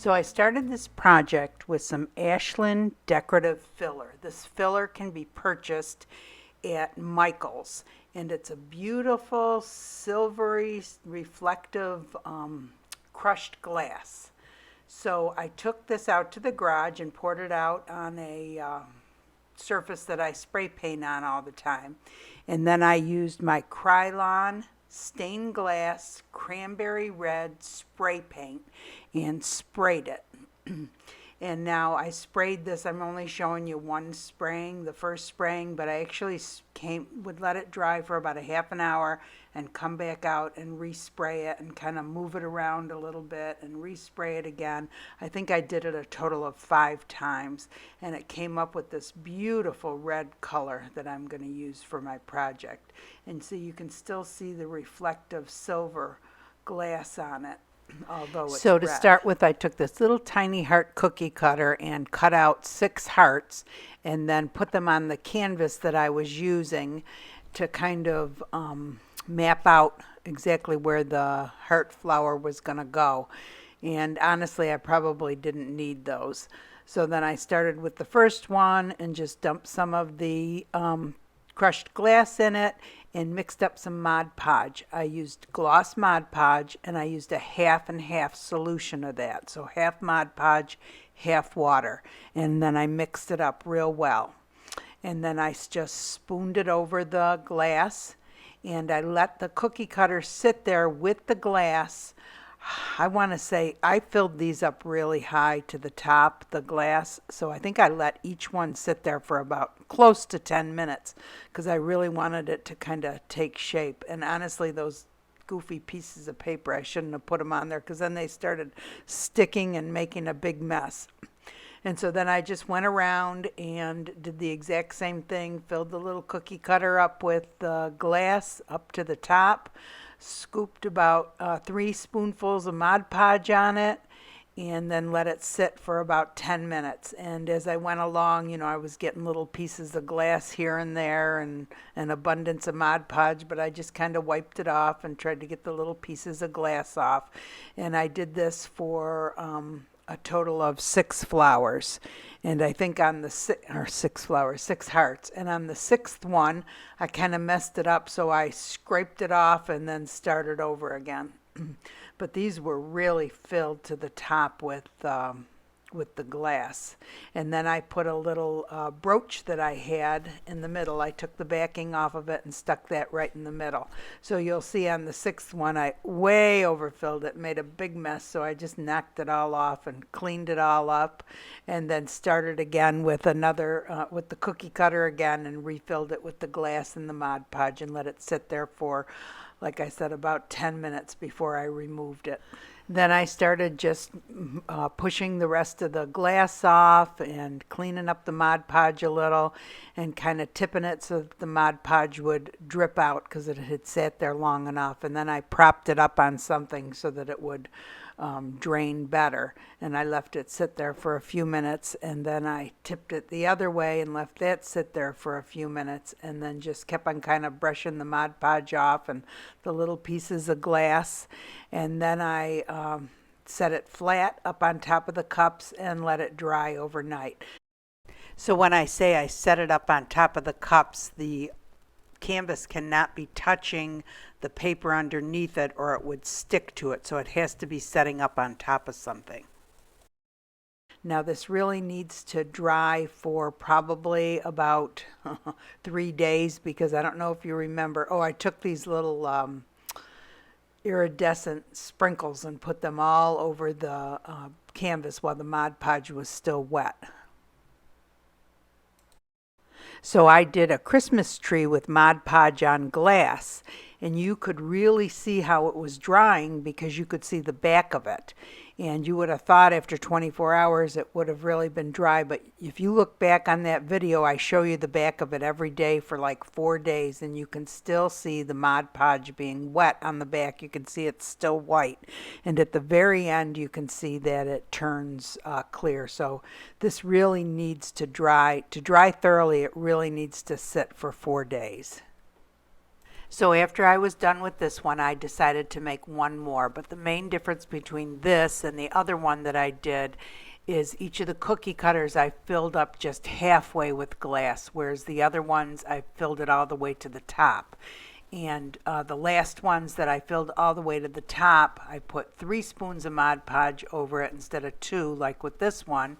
So I started this project with some Ashland decorative filler. This filler can be purchased at Michael's, and it's a beautiful silvery reflective crushed glass. So I took this out to the garage and poured it out on a surface that I spray paint on all the time. And then I used my Krylon stained glass cranberry red spray paint and sprayed it. And now I sprayed this. I'm only showing you one spraying, the first spraying, but I actually would let it dry for about a half an hour and come back out and respray it and kind of move it around a little bit and respray it again. I think I did it a total of 5 times, and it came up with this beautiful red color that I'm going to use for my project. And so you can still see the reflective silver glass on it. So to start with, I took this little tiny heart cookie cutter and cut out 6 hearts and then put them on the canvas that I was using to kind of map out exactly where the heart flower was going to go. And honestly, I probably didn't need those. So then I started with the first one and just dumped some of the crushed glass in it and mixed up some Mod Podge. I used gloss Mod Podge, and I used a half and half solution of that. So half Mod Podge, half water. And then I mixed it up real well. And then I just spooned it over the glass, and I let the cookie cutter sit there with the glass. I want to say I filled these up really high to the top, the glass, so I think I let each one sit there for about close to 10 minutes because I really wanted it to kind of take shape. And honestly, those goofy pieces of paper, I shouldn't have put them on there because then they started sticking and making a big mess. And so then I just went around and did the exact same thing, filled the little cookie cutter up with the glass up to the top, scooped about 3 spoonfuls of Mod Podge on it, and then let it sit for about 10 minutes. And as I went along, you know, I was getting little pieces of glass here and there and an abundance of Mod Podge, but I just kind of wiped it off and tried to get the little pieces of glass off. And I did this for a total of 6 flowers, and I think on the 6 flowers, 6 hearts, and on the 6th one I kind of messed it up, so I scraped it off and then started over again. But these were really filled to the top with the glass. And then I put a little brooch that I had in the middle. I took the backing off of it and stuck that right in the middle. So you'll see on the 6th one I way overfilled it, made a big mess, so I just knocked it all off and cleaned it all up, and then started again with another with the cookie cutter again and refilled it with the glass and the Mod Podge and let it sit there for, like I said, about 10 minutes before I removed it. Then I started just pushing the rest of the glass off and cleaning up the Mod Podge a little and kind of tipping it so that the Mod Podge would drip out because it had sat there long enough. And then I propped it up on something so that it would drain better. And I left it sit there for a few minutes, and then I tipped it the other way and left that sit there for a few minutes, and then just kept on kind of brushing the Mod Podge off and the little pieces of glass. And then I set it flat up on top of the cups and let it dry overnight. So when I say I set it up on top of the cups, the canvas cannot be touching the paper underneath it or it would stick to it, so it has to be setting up on top of something. Now this really needs to dry for probably about 3 days, because I don't know if you remember, I took these little iridescent sprinkles and put them all over the canvas while the Mod Podge was still wet. So I did a Christmas tree with Mod Podge on glass, and you could really see how it was drying because you could see the back of it. And you would have thought after 24 hours it would have really been dry, but if you look back on that video, I show you the back of it every day for like 4 days, and you can still see the Mod Podge being wet on the back. You can see it's still white, and at the very end you can see that it turns clear. So this really needs to dry. To dry thoroughly, it really needs to sit for 4 days. So after I was done with this one, I decided to make one more. But the main difference between this and the other one that I did is each of the cookie cutters I filled up just halfway with glass, whereas the other ones I filled it all the way to the top. And the last ones that I filled all the way to the top, I put 3 spoons of Mod Podge over it instead of 2 like with this one.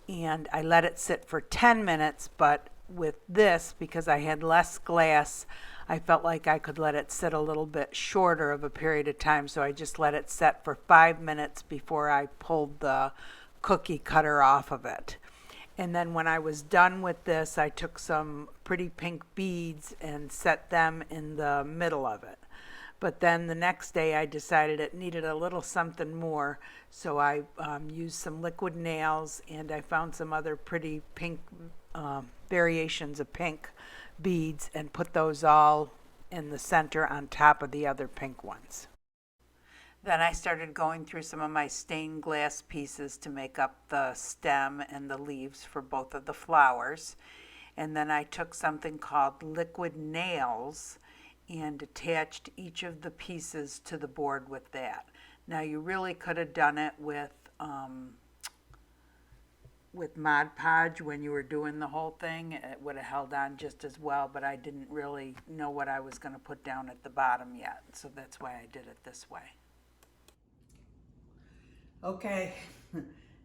And I let it sit for 10 minutes, but with this, because I had less glass, I felt like I could let it sit a little bit shorter of a period of time, so I just let it set for 5 minutes before I pulled the cookie cutter off of it. And then when I was done with this, I took some pretty pink beads and set them in the middle of it. But then the next day I decided it needed a little something more, so I used some liquid nails, and I found some other pretty pink variations of pink beads and put those all in the center on top of the other pink ones. Then I started going through some of my stained glass pieces to make up the stem and the leaves for both of the flowers. And then I took something called liquid nails and attached each of the pieces to the board with that. Now you really could have done it with Mod Podge when you were doing the whole thing. It would have held on just as well, but I didn't really know what I was going to put down at the bottom yet, so that's why I did it this way. Okay,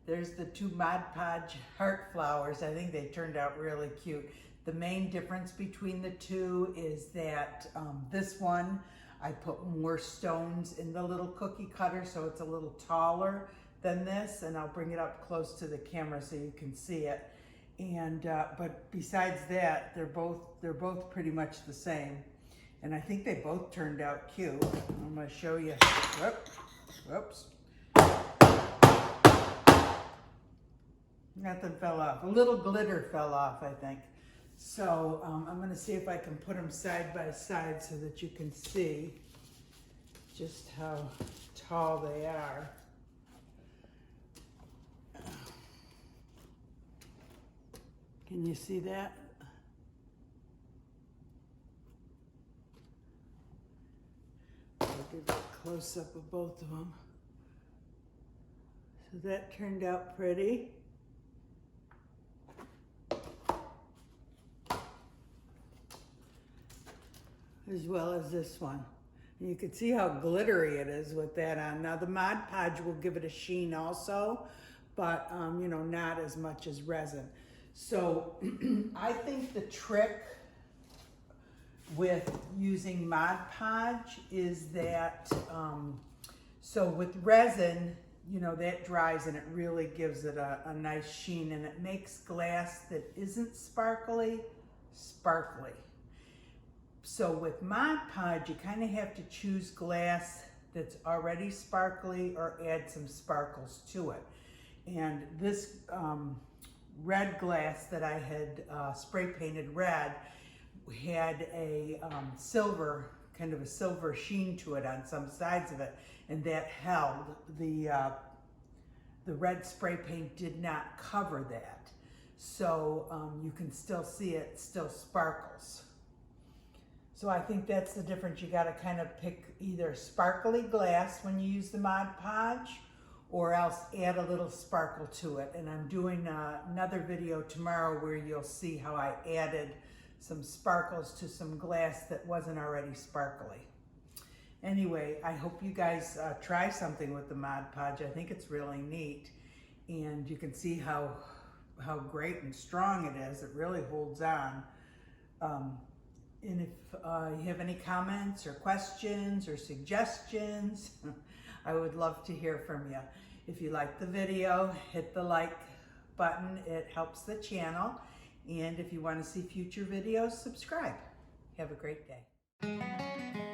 there's the 2 Mod Podge heart flowers. I think they turned out really cute. The main difference between the 2 is that this one, I put more stones in the little cookie cutter, so it's a little taller than this, and I'll bring it up close to the camera so you can see it. And but besides that, they're both pretty much the same, and I think they both turned out cute. I'm going to show you. Whoops. Nothing fell off. A little glitter fell off, I think. So I'm going to see if I can put them side by side so that you can see just how tall they are. Can you see that? I'll give you a close-up of both of them. So that turned out pretty. As well as this one. And you can see how glittery it is with that on. Now the Mod Podge will give it a sheen also, but you know, not as much as resin. So I think the trick with using Mod Podge is that, so with resin, you know, that dries and it really gives it a nice sheen, and it makes glass that isn't sparkly, sparkly. So with Mod Podge, you kind of have to choose glass that's already sparkly or add some sparkles to it. And this red glass that I had spray painted red had a silver, kind of a silver sheen to it on some sides of it, and that held. The red spray paint did not cover that. So you can still see it still sparkles. So I think that's the difference. You got to kind of pick either sparkly glass when you use the Mod Podge, or else add a little sparkle to it. And I'm doing another video tomorrow where you'll see how I added some sparkles to some glass that wasn't already sparkly. Anyway, I hope you guys try something with the Mod Podge. I think it's really neat. And you can see how great and strong it is. It really holds on. And if you have any comments or questions or suggestions, I would love to hear from you. If you like the video, hit the like button. It helps the channel. And if you want to see future videos, subscribe. Have a great day.